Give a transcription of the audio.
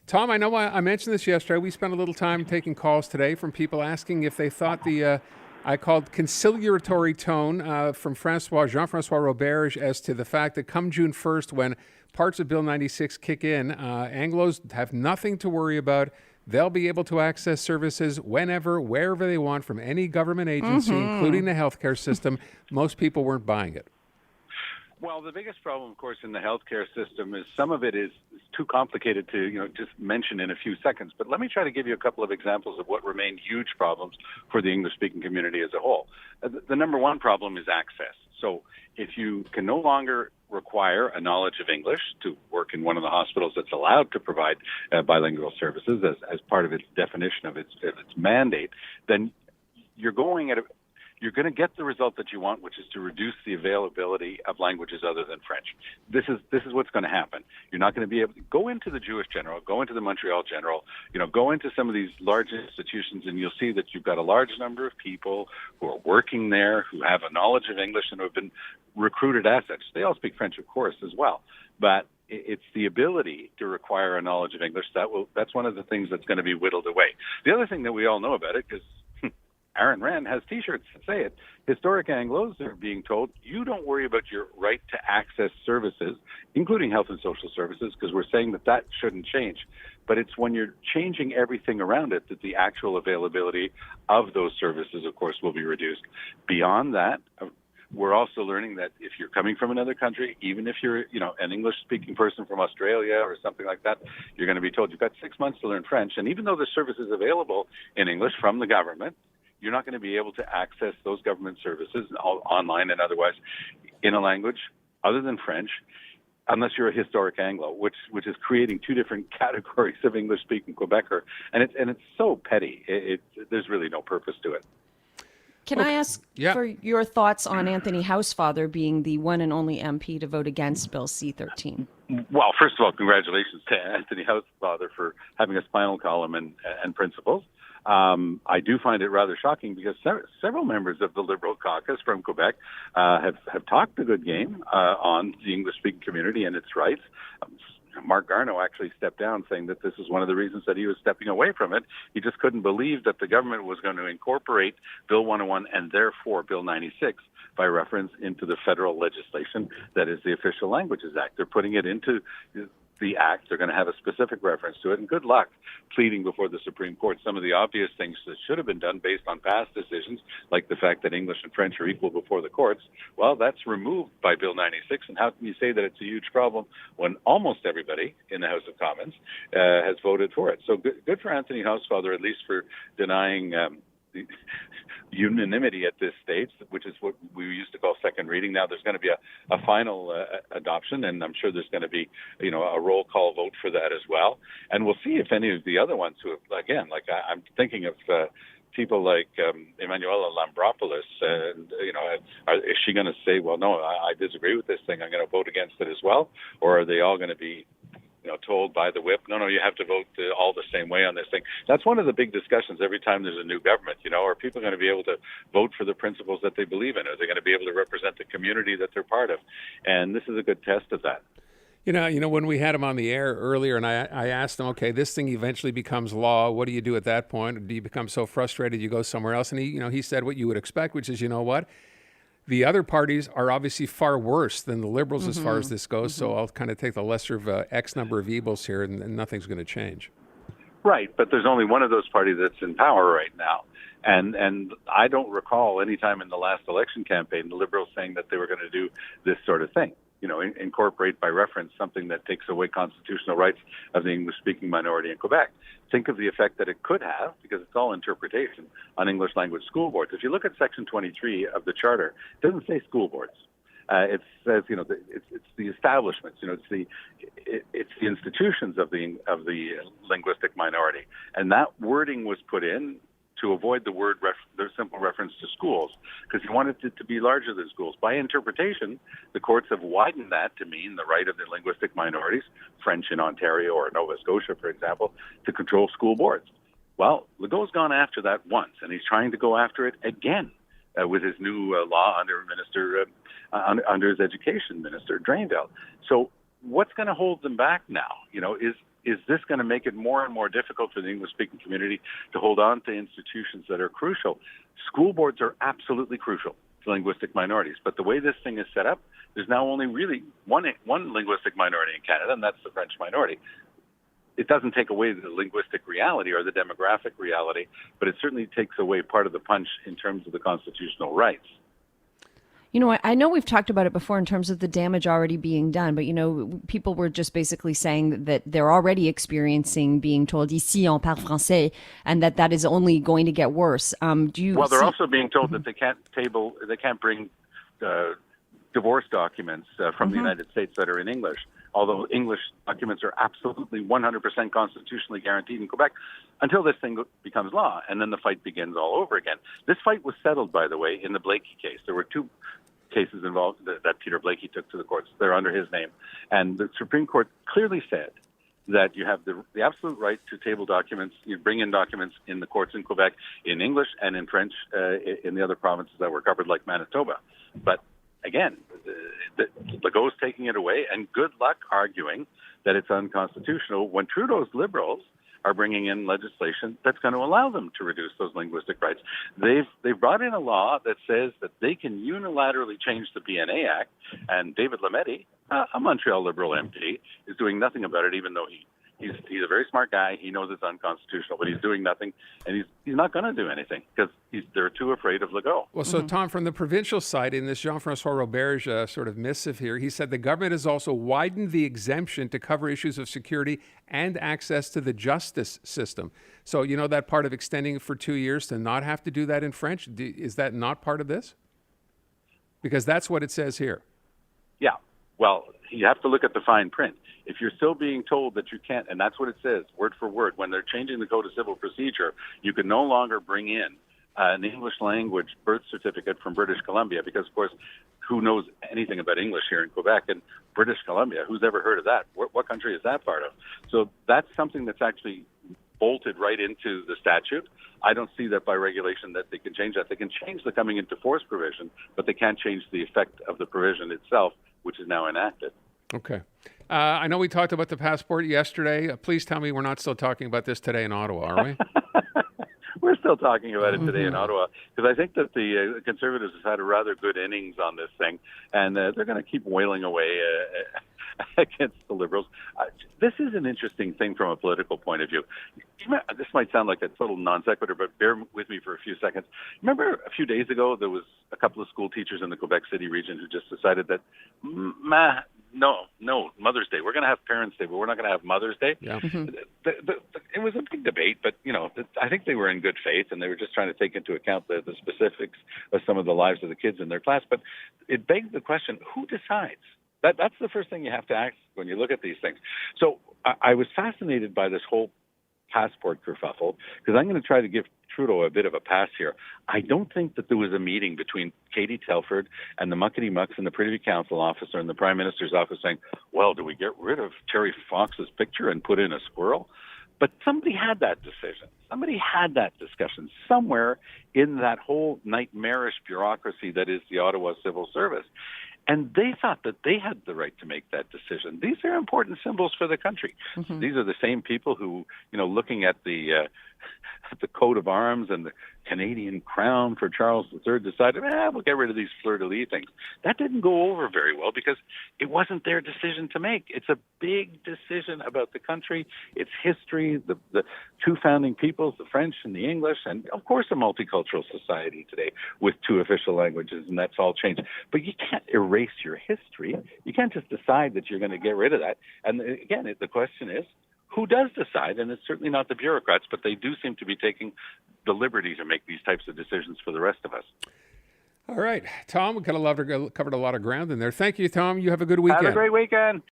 Tom, I know I mentioned this yesterday. We spent a little time taking calls today from people asking if they thought the I called conciliatory tone from Jean-Francois Roberge as to the fact that come June 1st, when parts of Bill 96 kick in, Anglos have nothing to worry about. They'll be able to access services whenever, wherever they want from any government agency, including the healthcare system. Most people weren't buying it. Well, the biggest problem, of course, in the healthcare system is some of it is too complicated to, just mention in a few seconds. But let me try to give you a couple of examples of what remain huge problems for the English-speaking community as a whole. The number one problem is access. So if you can no longer require a knowledge of English to work in one of the hospitals that's allowed to provide bilingual services as part of its definition of its mandate, then you're going to get the result that you want, which is to reduce the availability of languages other than French. This is what's going to happen. You're not going to be able to go into the Jewish General, go into the Montreal General, go into some of these large institutions, and you'll see that you've got a large number of people who are working there, who have a knowledge of English and who have been recruited as such. They all speak French, of course, as well. But it's the ability to require a knowledge of English that's one of the things that's going to be whittled away. The other thing that we all know about it, because Aaron Rand has T-shirts that say it. Historic Anglos are being told, you don't worry about your right to access services, including health and social services, because we're saying that shouldn't change. But it's when you're changing everything around it that the actual availability of those services, of course, will be reduced. Beyond that, we're also learning that if you're coming from another country, even if you're, an English-speaking person from Australia or something like that, you're going to be told you've got 6 months to learn French. And even though the service is available in English from the government, you're not going to be able to access those government services online and otherwise in a language other than French unless you're a historic Anglo, which is creating two different categories of English-speaking Quebecer. And it's so petty. There's really no purpose to it. Can I ask for your thoughts on Anthony Housefather being the one and only MP to vote against Bill C-13? Well, first of all, congratulations to Anthony Housefather for having a spinal column and principles. I do find it rather shocking because several members of the Liberal caucus from Quebec have talked a good game on the English-speaking community and its rights. Mark Garneau actually stepped down, saying that this is one of the reasons that he was stepping away from it. He just couldn't believe that the government was going to incorporate Bill 101 and therefore Bill 96 by reference into the federal legislation that is the Official Languages Act. They're putting it into the Act. They're going to have a specific reference to it, and good luck pleading before the Supreme Court some of the obvious things that should have been done based on past decisions, like the fact that English and French are equal before the courts. Well, that's removed by Bill 96, and how can you say that it's a huge problem when almost everybody in the House of Commons has voted for it? So good for Anthony Housefather, at least for denying the unanimity at this stage, which is what we used to call second reading. Now there's going to be a final adoption, and I'm sure there's going to be, a roll call vote for that as well. And we'll see if any of the other ones who, again, I'm thinking of people like Emanuela Lambropoulos, and, is she going to say, well, no, I disagree with this thing, I'm going to vote against it as well? Or are they all going to be told by the whip, no, you have to vote all the same way on this thing? That's one of the big discussions every time there's a new government. Are people going to be able to vote for the principles that they believe in? Are they going to be able to represent the community that they're part of? And this is a good test of that. When we had him on the air earlier, and I asked him, okay, this thing eventually becomes law. What do you do at that point? Do you become so frustrated you go somewhere else? And he said what you would expect, which is, what? The other parties are obviously far worse than the Liberals as far as this goes, so I'll kind of take the lesser of X number of evils here, and nothing's going to change. Right, but there's only one of those parties that's in power right now. And I don't recall any time in the last election campaign the Liberals saying that they were going to do this sort of thing. Incorporate by reference something that takes away constitutional rights of the English-speaking minority in Quebec. Think of the effect that it could have, because it's all interpretation, on English language school boards. If you look at Section 23 of the Charter, it doesn't say school boards. It says, it's the establishments, it's the institutions of the linguistic minority, and that wording was put in to avoid the simple reference to schools, because he wanted it to be larger than schools. By interpretation, the courts have widened that to mean the right of the linguistic minorities, French in Ontario or Nova Scotia, for example, to control school boards. Well, Legault's gone after that once, and he's trying to go after it again with his new law under his education minister, Drainville. So what's going to hold them back now? is this going to make it more and more difficult for the English-speaking community to hold on to institutions that are crucial? School boards are absolutely crucial to linguistic minorities, but the way this thing is set up, there's now only really one linguistic minority in Canada, and that's the French minority. It doesn't take away the linguistic reality or the demographic reality, but it certainly takes away part of the punch in terms of the constitutional rights. You know, I know we've talked about it before in terms of the damage already being done, but, people were just basically saying that they're already experiencing being told, ici on parle français, and that is only going to get worse. They're also being told that they can't bring divorce documents from the United States that are in English, although English documents are absolutely 100% constitutionally guaranteed in Quebec until this thing becomes law, and then the fight begins all over again. This fight was settled, by the way, in the Blakey case. There were two cases involved that Peter Blakey took to the courts. They're under his name. And the Supreme Court clearly said that you have the absolute right to table documents. You bring in documents in the courts in Quebec in English and in French in the other provinces that were covered, like Manitoba. But again, Legault's taking it away, and good luck arguing that it's unconstitutional when Trudeau's Liberals are bringing in legislation that's going to allow them to reduce those linguistic rights. They've brought in a law that says that they can unilaterally change the BNA Act, and David Lametti, a Montreal Liberal MP, is doing nothing about it, even though he's a very smart guy. He knows it's unconstitutional, but he's doing nothing, and he's not going to do anything because they're too afraid of Legault. Well, so Tom, from the provincial side, in this Jean-François Roberge sort of missive here, he said the government has also widened the exemption to cover issues of security and access to the justice system. So, that part of extending it for 2 years to not have to do that in French, is that not part of this? Because that's what it says here. Yeah. Well, you have to look at the fine print. If you're still being told that you can't, and that's what it says, word for word, when they're changing the Code of Civil Procedure, you can no longer bring in an English language birth certificate from British Columbia because, of course, who knows anything about English here in Quebec? And British Columbia, who's ever heard of that? What country is that part of? So that's something that's actually bolted right into the statute. I don't see that by regulation that they can change that. They can change the coming into force provision, but they can't change the effect of the provision itself, which is now enacted. Okay. I know we talked about the passport yesterday. Please tell me we're not still talking about this today in Ottawa, are we? We're still talking about it today in Ottawa because I think that the Conservatives have had a rather good innings on this thing, and they're going to keep wailing away against the Liberals. This is an interesting thing from a political point of view. This might sound like a total non sequitur, but bear with me for a few seconds. Remember a few days ago, there was a couple of school teachers in the Quebec City region who just decided that, no, Mother's Day. We're going to have Parents' Day, but we're not going to have Mother's Day. Yeah. It was a big debate, but, I think they were in good faith, and they were just trying to take into account the specifics of some of the lives of the kids in their class. But it begs the question, who decides? That's the first thing you have to ask when you look at these things. So I was fascinated by this whole passport kerfuffle because I'm going to try to give Trudeau a bit of a pass here. I don't think that there was a meeting between Katie Telford and the Muckety Mucks and the Privy Council officer and the Prime Minister's office saying, well, do we get rid of Terry Fox's picture and put in a squirrel? But somebody had that decision. Somebody had that discussion somewhere in that whole nightmarish bureaucracy that is the Ottawa Civil Service. And they thought that they had the right to make that decision. These are important symbols for the country. Mm-hmm. These are the same people who, looking at the coat of arms and the Canadian crown for Charles III decided, we'll get rid of these fleur-de-lis things. That didn't go over very well because it wasn't their decision to make. It's a big decision about the country, its history, the two founding peoples, the French and the English, and of course a multicultural society today with two official languages, and that's all changed. But you can't erase your history. You can't just decide that you're going to get rid of that. And again, the question is, who does decide? And it's certainly not the bureaucrats, but they do seem to be taking the liberty to make these types of decisions for the rest of us. All right, Tom, we covered a lot of ground in there. Thank you, Tom. You have a good weekend. Have a great weekend.